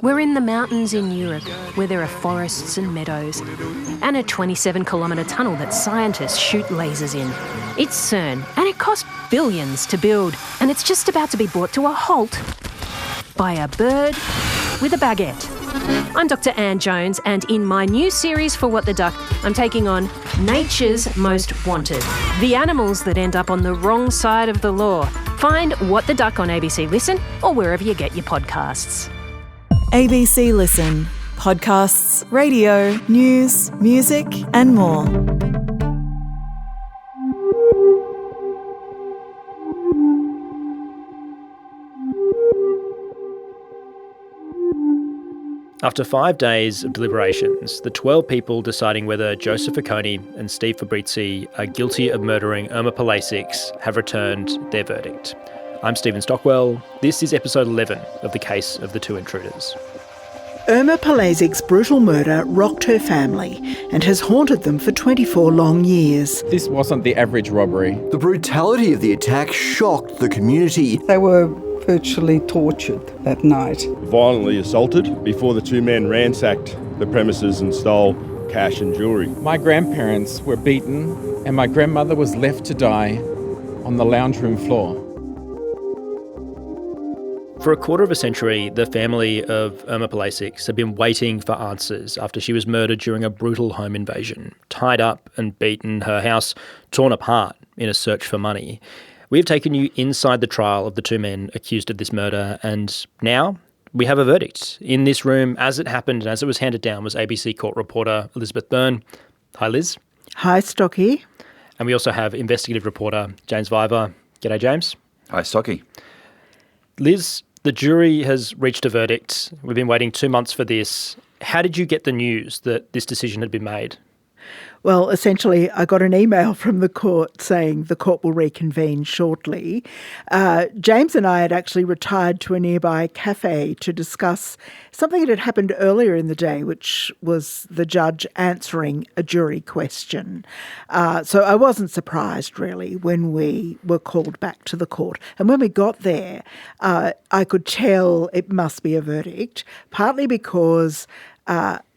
We're in the mountains in Europe, where there are forests and meadows, and a 27-kilometre tunnel that scientists shoot lasers in. It's CERN, and it cost billions to build, and it's just about to be brought to a halt by a bird with a baguette. I'm Dr. Anne Jones, and in my new series for What the Duck, I'm taking on Nature's Most Wanted, the animals that end up on the wrong side of the law. Find What the Duck on ABC Listen or wherever you get your podcasts. ABC Listen. Podcasts, radio, news, music and more. After 5 days of deliberations, the 12 people deciding whether Joseph Vekony and Steve Fabriczy are guilty of murdering Irma Palasics have returned their verdict. I'm Stephen Stockwell. This is episode 11 of the case of the two intruders. Irma Palasics' brutal murder rocked her family and has haunted them for 24 long years. This wasn't the average robbery. The brutality of the attack shocked the community. They were virtually tortured that night. Violently assaulted before the two men ransacked the premises and stole cash and jewellery. My grandparents were beaten and my grandmother was left to die on the lounge room floor. For a quarter of a century, the family of Irma Palasics have been waiting for answers after she was murdered during a brutal home invasion, tied up and beaten, her house torn apart in a search for money. We've taken you inside the trial of the two men accused of this murder, and now we have a verdict. In this room, as it happened and as it was handed down, was ABC court reporter Elizabeth Byrne. Hi, Liz. Hi, Stocky. And we also have investigative reporter James Vyver. G'day, James. Hi, Stocky. Liz, the jury has reached a verdict. We've been waiting 2 months for this. How did you get the news that this decision had been made? Well, essentially, I got an email from the court saying the court will reconvene shortly. James and I had actually retired to a nearby cafe to discuss something that had happened earlier in the day, which was the judge answering a jury question. So I wasn't surprised, really, when we were called back to the court. And when we got there, I could tell it must be a verdict, partly because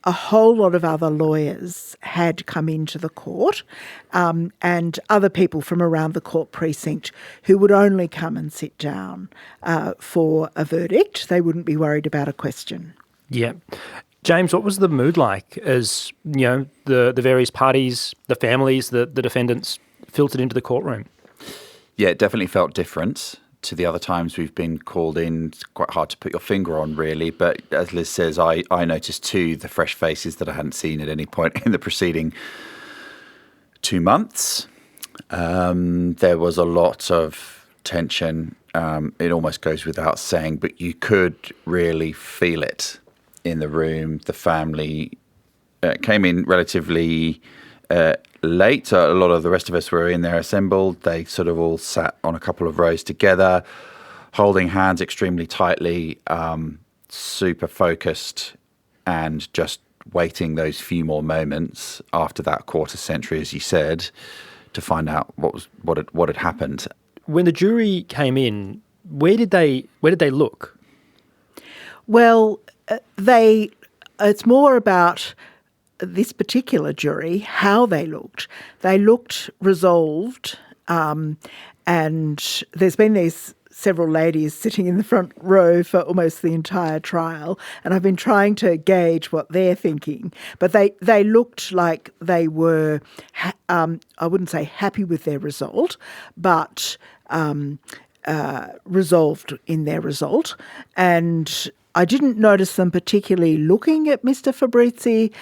a whole lot of other lawyers had come into the court and other people from around the court precinct who would only come and sit down for a verdict. They wouldn't be worried about a question. Yeah. James, what was the mood like as, you know, the various parties, the families, the defendants filtered into the courtroom? Yeah, it definitely felt different to the other times we've been called in. It's quite hard to put your finger on, really. But as Liz says, I noticed too the fresh faces that I hadn't seen at any point in the preceding 2 months. There was a lot of tension. It almost goes without saying, but you could really feel it in the room. The family came in relatively late. A lot of the rest of us were in there assembled. They sort of all sat on a couple of rows together, holding hands extremely tightly, super focused, and just waiting those few more moments after that quarter century, as you said, to find out what had happened. When the jury came in, where did they look? Well, it's more about this particular jury, how they looked. They looked resolved, and there's been these several ladies sitting in the front row for almost the entire trial, and I've been trying to gauge what they're thinking. But they looked like they were, I wouldn't say happy with their result, but resolved in their result. And I didn't notice them particularly looking at Mr. Fabriczy,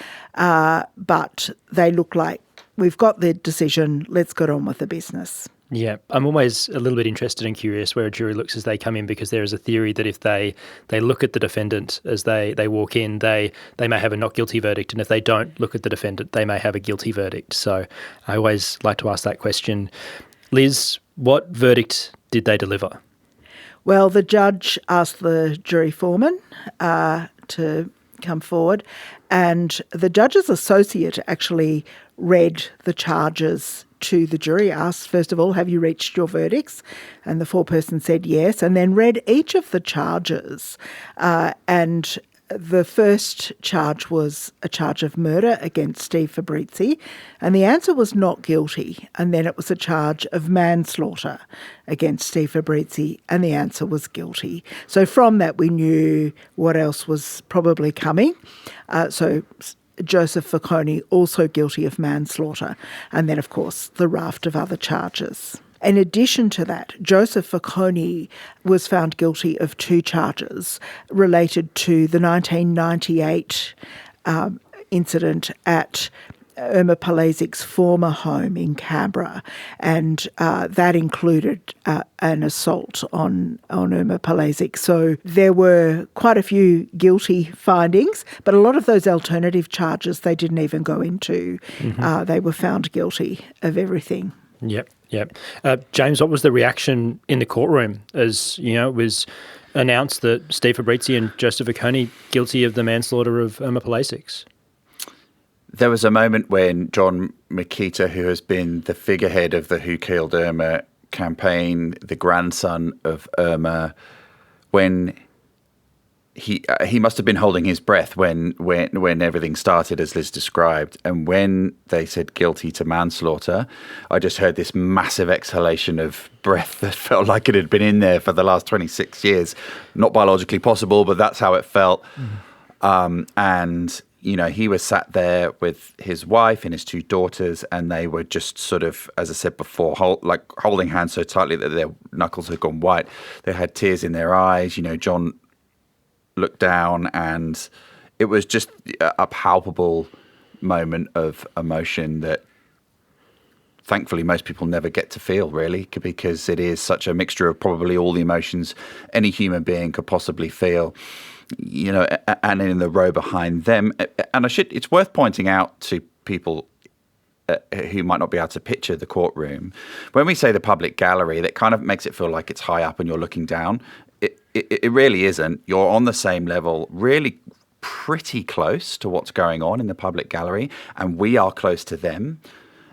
but they look like, we've got the decision, let's get on with the business. Yeah, I'm always a little bit interested and curious where a jury looks as they come in, because there is a theory that if they look at the defendant as they walk in, they may have a not guilty verdict, and if they don't look at the defendant, they may have a guilty verdict. So I always like to ask that question. Liz, what verdict did they deliver? Well, the judge asked the jury foreman to come forward, and the judge's associate actually read the charges to the jury, asked, first of all, have you reached your verdicts? And the foreperson said yes, and then read each of the charges and the first charge was a charge of murder against Steve Fabriczy, and the answer was not guilty. And then it was a charge of manslaughter against Steve Fabriczy, and the answer was guilty. So from that, we knew what else was probably coming. So Joseph Vekony also guilty of manslaughter, and then, of course, the raft of other charges. In addition to that, Joseph Vekony was found guilty of 2 charges related to the 1998 incident at Irma Palasics' former home in Canberra, and that included an assault on Irma Palasics. So there were quite a few guilty findings, but a lot of those alternative charges they didn't even go into. They were found guilty of everything. Yep. James, what was the reaction in the courtroom as, it was announced that Steve Fabriczy and Joseph Vekony guilty of the manslaughter of Irma Palasics? There was a moment when John Makita, who has been the figurehead of the Who Killed Irma campaign, the grandson of Irma, when he must have been holding his breath when everything started, as Liz described. And when they said guilty to manslaughter, I just heard this massive exhalation of breath that felt like it had been in there for the last 26 years. Not biologically possible, but that's how it felt. And he was sat there with his wife and his 2 daughters, and they were just sort of, as I said before, holding hands so tightly that their knuckles had gone white. They had tears in their eyes. John looked down, and it was just a palpable moment of emotion that thankfully most people never get to feel, really, because it is such a mixture of probably all the emotions any human being could possibly feel. And in the row behind them. And it's worth pointing out to people who might not be able to picture the courtroom. When we say the public gallery, that kind of makes it feel like it's high up and you're looking down. It really isn't. You're on the same level, really pretty close to what's going on in the public gallery, and we are close to them.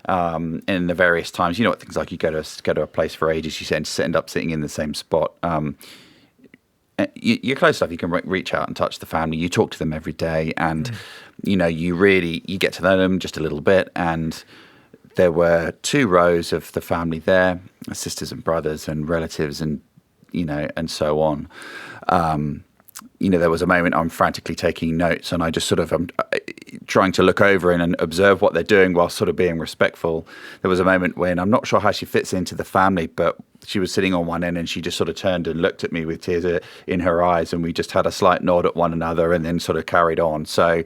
In the various times, what things like you go to a place for ages, you end up sitting in the same spot. You're close enough. You can reach out and touch the family. You talk to them every day, and you get to know them just a little bit. And there were 2 rows of the family there, sisters and brothers and relatives, and and so on. There was a moment I'm frantically taking notes, and I just sort of am trying to look over and observe what they're doing while sort of being respectful. There was a moment when I'm not sure how she fits into the family, but she was sitting on one end and she just sort of turned and looked at me with tears in her eyes, and we just had a slight nod at one another and then sort of carried on. So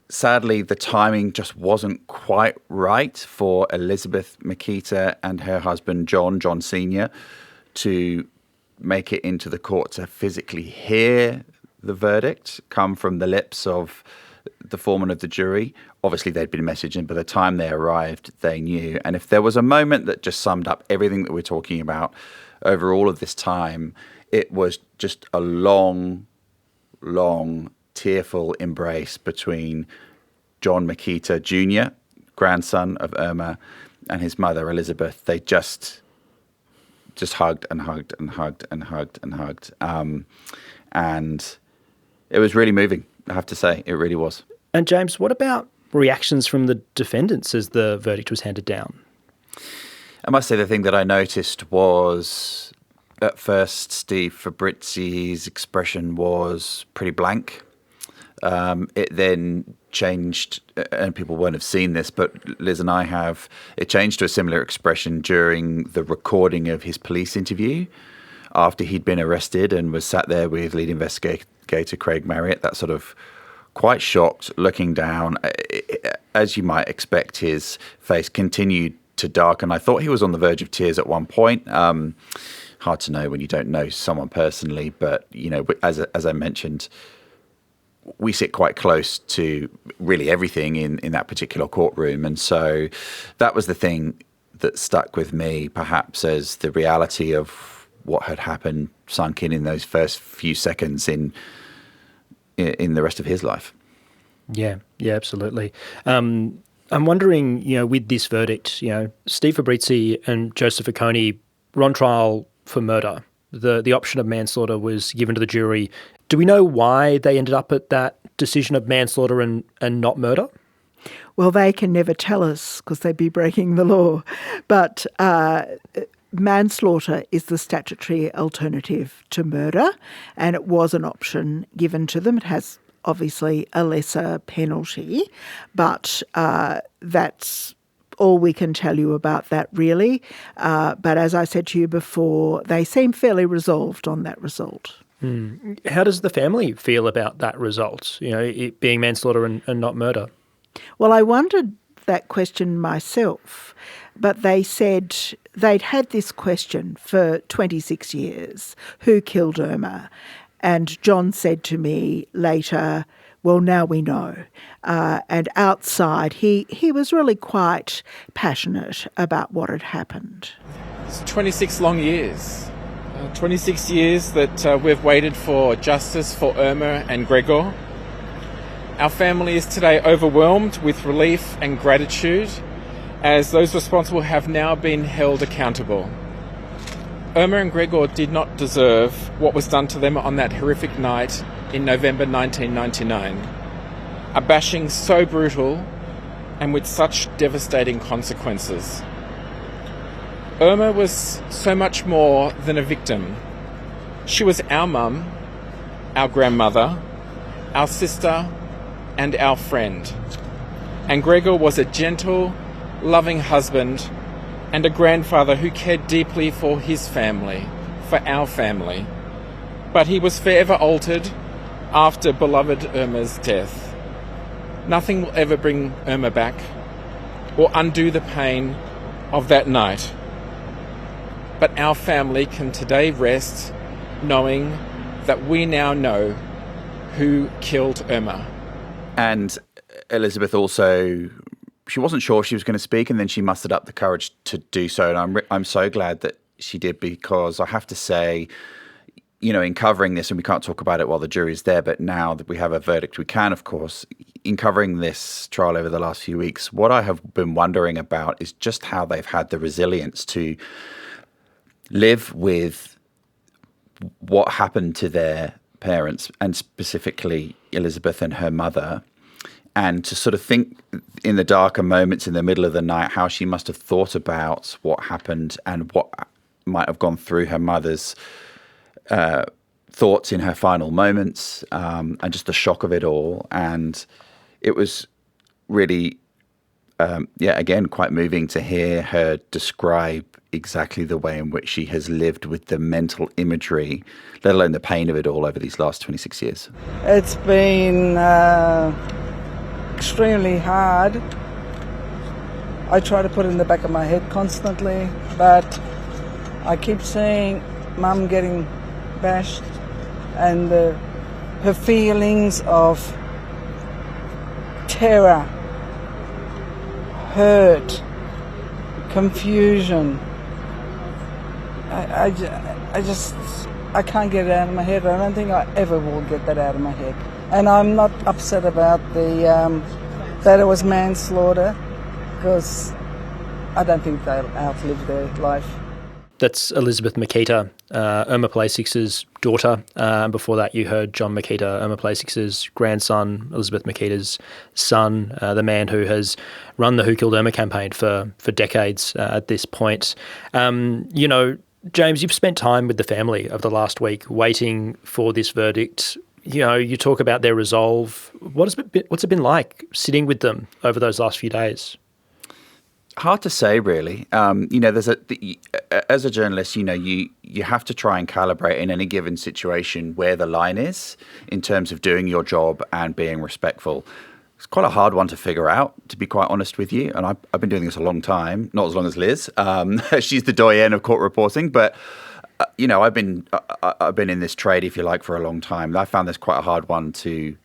sadly, the timing just wasn't quite right for Elizabeth Makita and her husband, John Sr., to make it into the court to physically hear the verdict come from the lips of the foreman of the jury. Obviously, they'd been messaging. By the time they arrived, they knew. And if there was a moment that just summed up everything that we're talking about over all of this time, it was just a long, tearful embrace between John Makita Jr., grandson of Irma, and his mother, Elizabeth. They just hugged and hugged and hugged and hugged and hugged. And it was really moving, I have to say. It really was. And James, what about reactions from the defendants as the verdict was handed down? I must say the thing that I noticed was, at first, Steve Fabriczy's expression was pretty blank. It then changed, and people won't have seen this, but Liz and I have. It changed to a similar expression during the recording of his police interview after he'd been arrested and was sat there with lead investigator Craig Marriott, that sort of quite shocked, looking down. As you might expect, his face continued to darken. I thought he was on the verge of tears at one point. Hard to know when you don't know someone personally, but as I mentioned, we sit quite close to really everything in that particular courtroom. And so that was the thing that stuck with me, perhaps, as the reality of what had happened sunk in those first few seconds in the rest of his life. Yeah, absolutely. I'm wondering, with this verdict, Steve Fabriczy and Joseph Vekony were on trial for murder the option of manslaughter was given to the jury. Do we know why they ended up at that decision of manslaughter and not murder? Well, they can never tell us because they'd be breaking the law. But manslaughter is the statutory alternative to murder, and it was an option given to them. It has obviously a lesser penalty, but that's all we can tell you about that, really. But as I said to you before, they seem fairly resolved on that result. How does the family feel about that result, it being manslaughter and not murder? Well, I wondered that question myself, but they said they'd had this question for 26 years, who killed Irma? And John said to me later, well, now we know. And outside, he was really quite passionate about what had happened. It's 26 long years. 26 years that we've waited for justice for Irma and Gregor. Our family is today overwhelmed with relief and gratitude as those responsible have now been held accountable. Irma and Gregor did not deserve what was done to them on that horrific night in November 1999. A bashing so brutal and with such devastating consequences. Irma was so much more than a victim. She was our mum, our grandmother, our sister, and our friend. And Gregor was a gentle, loving husband and a grandfather who cared deeply for his family, for our family. But he was forever altered after beloved Irma's death. Nothing will ever bring Irma back or undo the pain of that night. But our family can today rest knowing that we now know who killed Irma. And Elizabeth also, she wasn't sure she was going to speak, and then she mustered up the courage to do so. And I'm so glad that she did, because I have to say, in covering this, and we can't talk about it while the jury's there, but now that we have a verdict, we can, of course. In covering this trial over the last few weeks, what I have been wondering about is just how they've had the resilience to live with what happened to their parents, and specifically Elizabeth and her mother, and to sort of think in the darker moments in the middle of the night how she must have thought about what happened and what might have gone through her mother's thoughts in her final moments, and just the shock of it all. And it was really, again, quite moving to hear her describe exactly the way in which she has lived with the mental imagery, let alone the pain of it all over these last 26 years. It's been extremely hard. I try to put it in the back of my head constantly, but I keep seeing Mum getting bashed, and her feelings of terror, hurt, confusion. I can't get it out of my head. I don't think I ever will get that out of my head. And I'm not upset about that it was manslaughter, because I don't think they'll outlive their life. That's Elizabeth Makita, Irma Palasics' daughter. Before that, you heard John Makita, Irma Palasics' grandson, Elizabeth Makita's son, the man who has run the Who Killed Irma campaign for decades at this point. James, you've spent time with the family over the last week waiting for this verdict. You talk about their resolve. What's it been like sitting with them over those last few days? Hard to say, really. As a journalist, you have to try and calibrate in any given situation where the line is in terms of doing your job and being respectful. It's quite a hard one to figure out, to be quite honest with you. And I've been doing this a long time, not as long as Liz. She's the doyenne of court reporting, but I've been in this trade, if you like, for a long time. I found this quite a hard one to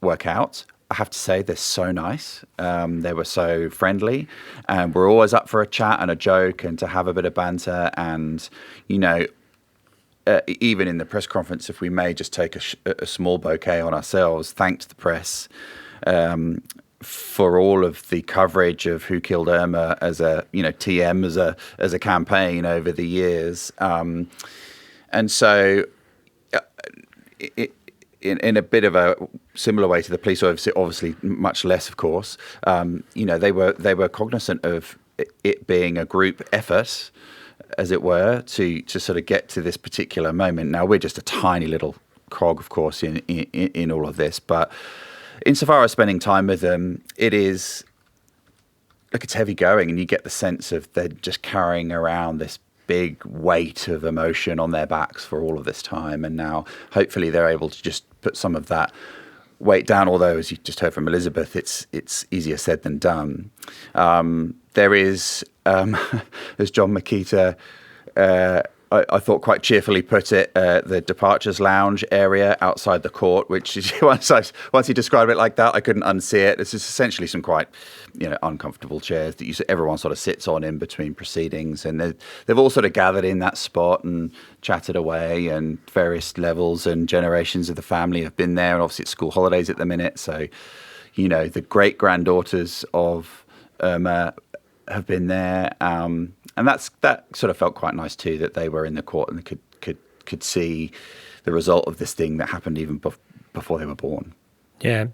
work out. I have to say, they're so nice. They were so friendly, and we're always up for a chat and a joke and to have a bit of banter. And, even in the press conference, if we may just take a small bouquet on ourselves, thanked the press for all of the coverage of Who Killed Irma as a, TM, as a campaign over the years. And so in a bit of a similar way to the police, obviously much less, of course, they were cognizant of it being a group effort, as it were, to sort of get to this particular moment. Now, we're just a tiny little cog, of course, in all of this, but insofar as spending time with them, it's heavy going, and you get the sense of they're just carrying around this big weight of emotion on their backs for all of this time, and now hopefully they're able to just put some of that weight down, although, as you just heard from Elizabeth, it's easier said than done. There is, as John Makita, I thought quite cheerfully put it, the departures lounge area outside the court, which is, once he described it like that, I couldn't unsee it. This is essentially some quite, uncomfortable chairs that everyone sort of sits on in between proceedings, and they've all sort of gathered in that spot and chatted away, and various levels and generations of the family have been there, and obviously it's school holidays at the minute, so the great granddaughters of Irma have been there, and that sort of felt quite nice too, that they were in the court and could see the result of this thing that happened even before they were born. Yeah.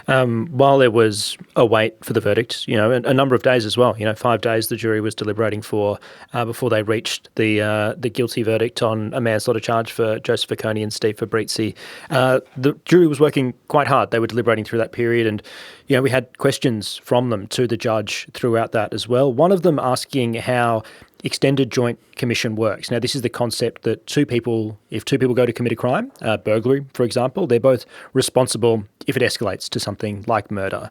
While there was a wait for the verdict, a number of days as well, 5 days the jury was deliberating for before they reached the guilty verdict on a manslaughter charge for Joseph Vekony and Steve Fabriczy. The jury was working quite hard. They were deliberating through that period, and we had questions from them to the judge throughout that as well. One of them asking how extended joint commission works. Now, this is the concept that if two people go to commit a crime, burglary, for example, they're both responsible if it escalates to something like murder.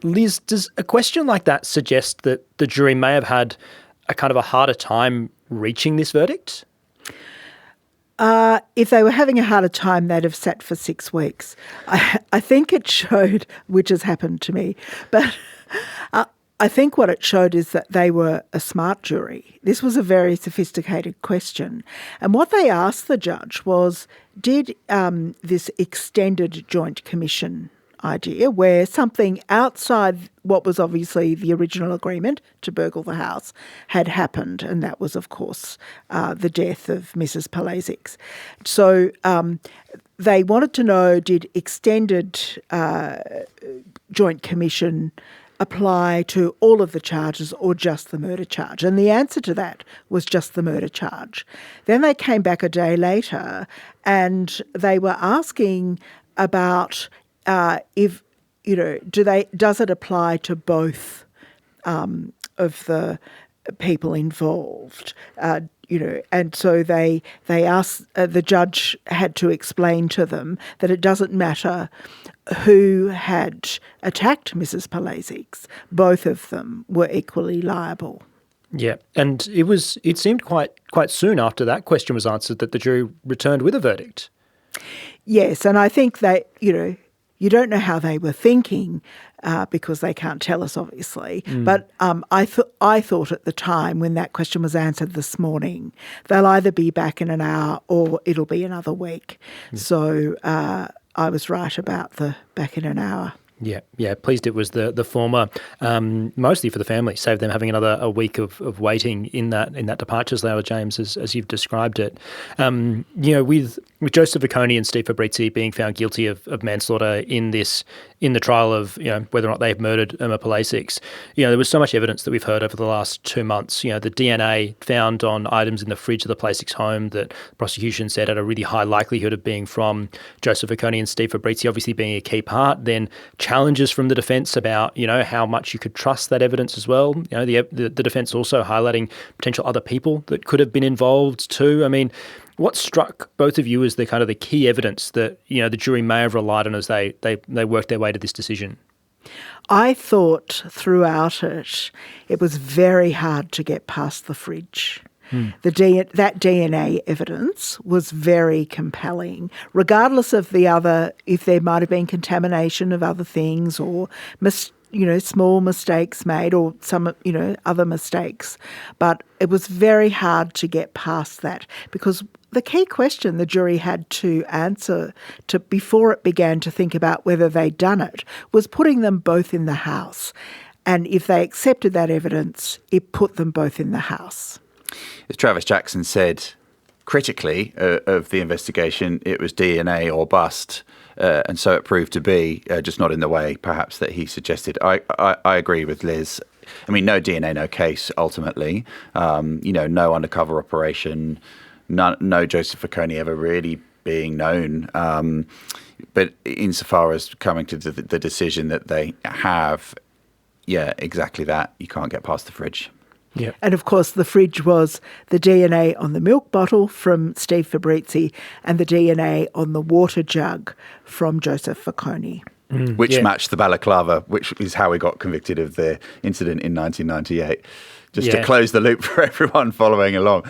Liz, does a question like that suggest that the jury may have had a kind of a harder time reaching this verdict? If they were having a harder time, they'd have sat for 6 weeks. I think it showed, which has happened to me, but I think what it showed is that they were a smart jury. This was a very sophisticated question. And what they asked the judge was, did this extended joint commission idea, where something outside what was obviously the original agreement to burgle the house had happened, and that was, of course, the death of Mrs. Palasics. So they wanted to know, did extended joint commission apply to all of the charges or just the murder charge? And the answer to that was just the murder charge. Then they came back a day later and they were asking about if, does it apply to both of the people involved? And so they asked, the judge had to explain to them that it doesn't matter who had attacked Mrs. Palasics. Both of them were equally liable. Yeah, and it seemed quite soon after that question was answered that the jury returned with a verdict. Yes, and I think that, you don't know how they were thinking because they can't tell us, obviously. But I thought at the time when that question was answered this morning, they'll either be back in an hour or it'll be another week. So I was right about the back in an hour. Yeah. Pleased it was the former, mostly for the family, saved them having a week of waiting in that departures lounge, James, as you've described it. With Joseph Vekony and Steve Fabriczy being found guilty of manslaughter in the trial of whether or not they have murdered Irma Palasics, there was so much evidence that we've heard over the last 2 months. The DNA found on items in the fridge of the Palasics home that the prosecution said had a really high likelihood of being from Joseph Vekony and Steve Fabriczy, obviously being a key part. Then challenges from the defence about how much you could trust that evidence as well. The defence also highlighting potential other people that could have been involved too. I mean, what struck both of you as the kind of the key evidence that the jury may have relied on as they worked their way to this decision? I thought throughout it was very hard to get past the fridge. That DNA evidence was very compelling, regardless of if there might have been contamination of other things or small mistakes made or some other mistakes. But it was very hard to get past that because the key question the jury had to answer before it began to think about whether they'd done it was putting them both in the house. And if they accepted that evidence, it put them both in the house. As Travis Jackson said, critically of the investigation, it was DNA or bust. And so it proved to be, just not in the way perhaps that he suggested. I agree with Liz. I mean, no DNA, no case, ultimately. No undercover operation, no Joseph Vekony ever really being known. But insofar as coming to the decision that they have, yeah, exactly that. You can't get past the fridge. Yeah. And of course, the fridge was the DNA on the milk bottle from Steve Fabriczy and the DNA on the water jug from Joseph Vekony. Which matched the balaclava, which is how we got convicted of the incident in 1998. Just to close the loop for everyone following along.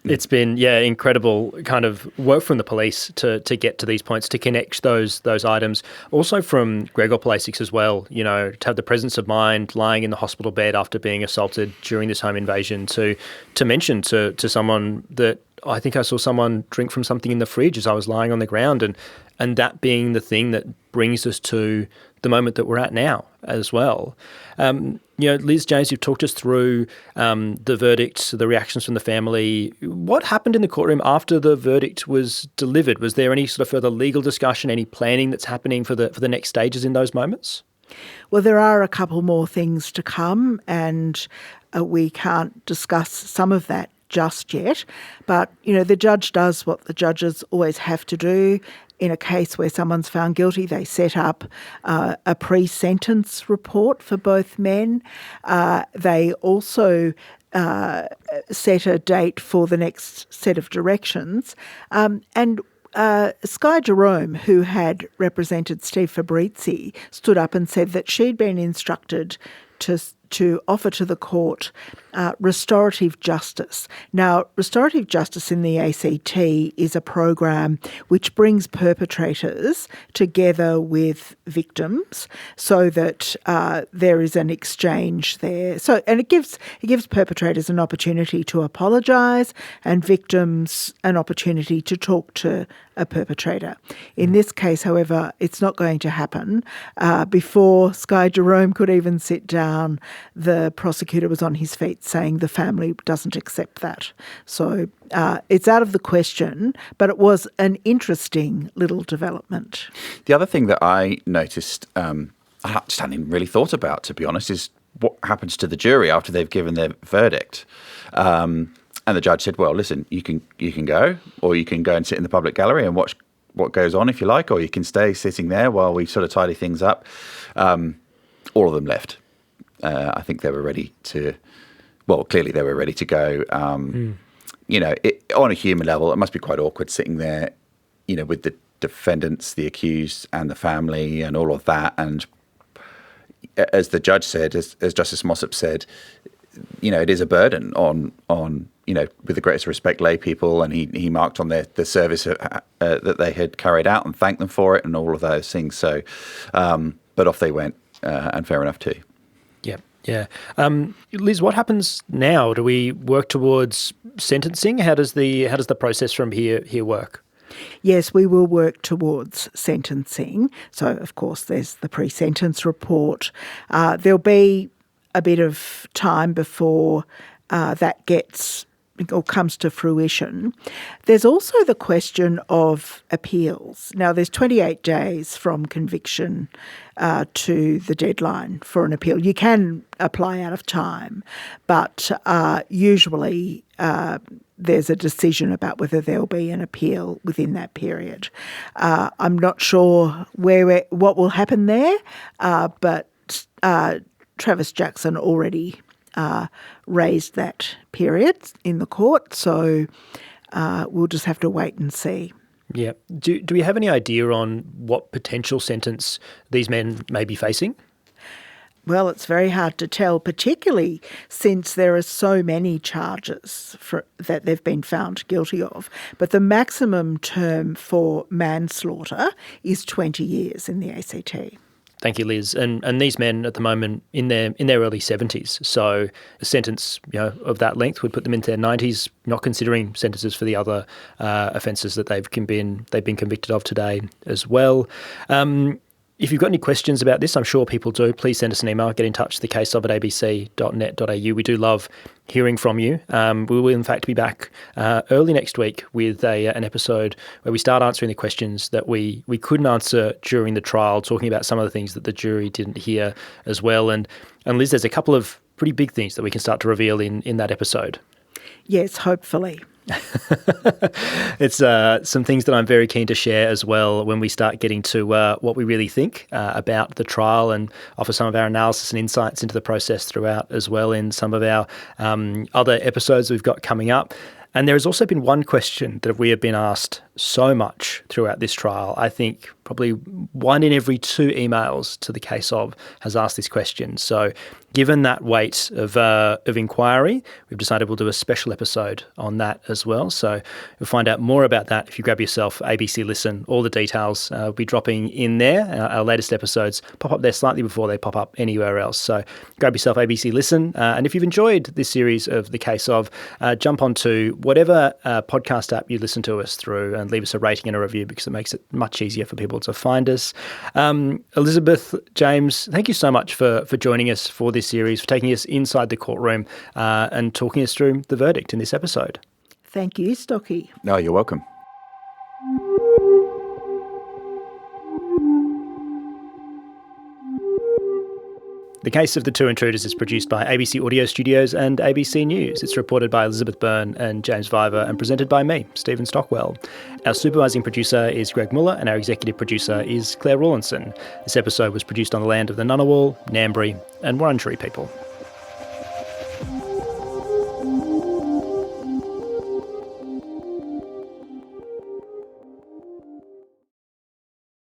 It's been incredible kind of work from the police to get to these points, to connect those items. Also from Gregor Palasics as well, to have the presence of mind lying in the hospital bed after being assaulted during this home invasion, to mention to someone that I think I saw someone drink from something in the fridge as I was lying on the ground, and that being the thing that brings us to the moment that we're at now as well. Liz, James, you've talked us through the verdict, the reactions from the family. What happened in the courtroom after the verdict was delivered? Was there any sort of further legal discussion, any planning that's happening for the next stages in those moments? Well, there are a couple more things to come, and we can't discuss some of that just yet. But, the judge does what the judges always have to do. In a case where someone's found guilty, they set up a pre-sentence report for both men. They also set a date for the next set of directions. And Sky Jerome, who had represented Steve Fabriczy, stood up and said that she'd been instructed to offer to the court restorative justice. Now, restorative justice in the ACT is a program which brings perpetrators together with victims so that there is an exchange there. And it gives perpetrators an opportunity to apologise and victims an opportunity to talk to a perpetrator. In this case, however, it's not going to happen. Before Sky Jerome could even sit down, the prosecutor was on his feet saying the family doesn't accept that. So it's out of the question, but it was an interesting little development. The other thing that I noticed, I just hadn't really thought about, to be honest, is what happens to the jury after they've given their verdict. And the judge said, well, listen, you can go, or you can go and sit in the public gallery and watch what goes on if you like, or you can stay sitting there while we sort of tidy things up. All of them left. I think they were ready to, clearly they were ready to go. On a human level, it must be quite awkward sitting there, with the defendants, the accused and the family and all of that. And as the judge said, as Justice Mossop said, it is a burden on with the greatest respect, lay people, and he marked on the service that they had carried out and thanked them for it and all of those things. So, but off they went, and fair enough too. Yeah. Liz, what happens now? Do we work towards sentencing? How does the process from here work? Yes, we will work towards sentencing. So, of course, there's the pre-sentence report. There'll be a bit of time before that gets or comes to fruition. There's also the question of appeals. Now, there's 28 days from conviction to the deadline for an appeal. You can apply out of time, but usually there's a decision about whether there'll be an appeal within that period. I'm not sure what will happen there, but Travis Jackson already raised that period in the court, so we'll just have to wait and see. Yeah. Do we have any idea on what potential sentence these men may be facing? Well, it's very hard to tell, particularly since there are so many charges that they've been found guilty of. But the maximum term for manslaughter is 20 years in the ACT. Thank you, Liz. And these men at the moment in their early 70s, so a sentence of that length would put them into their 90s, not considering sentences for the other offences that they've been convicted of today as well. If you've got any questions about this, I'm sure people do, please send us an email. Get in touch, thecaseof@abc.net.au. We do love hearing from you. We will, in fact, be back early next week with an episode where we start answering the questions that we couldn't answer during the trial, talking about some of the things that the jury didn't hear as well. And Liz, there's a couple of pretty big things that we can start to reveal in that episode. Yes, hopefully. It's some things that I'm very keen to share as well when we start getting to what we really think about the trial, and offer some of our analysis and insights into the process throughout as well in some of our other episodes we've got coming up. And there has also been one question that we have been asked so much throughout this trial. I think probably 1 in every 2 emails to the Case Of has asked this question. So given that weight of inquiry, we've decided we'll do a special episode on that as well. So you'll find out more about that if you grab yourself ABC Listen. All the details will be dropping in there. Our latest episodes pop up there slightly before they pop up anywhere else. So grab yourself ABC Listen. And if you've enjoyed this series of The Case Of, jump onto whatever podcast app you listen to us through and leave us a rating and a review, because it makes it much easier for people to find us. Elizabeth, James, thank you so much for joining us for this series, for taking us inside the courtroom and talking us through the verdict in this episode. Thank you, Stocky. No, you're welcome. The Case of the Two Intruders is produced by ABC Audio Studios and ABC News. It's reported by Elizabeth Byrne and James Vyver and presented by me, Stephen Stockwell. Our supervising producer is Greg Muller and our executive producer is Claire Rawlinson. This episode was produced on the land of the Ngunnawal, Ngambri and Wurundjeri people.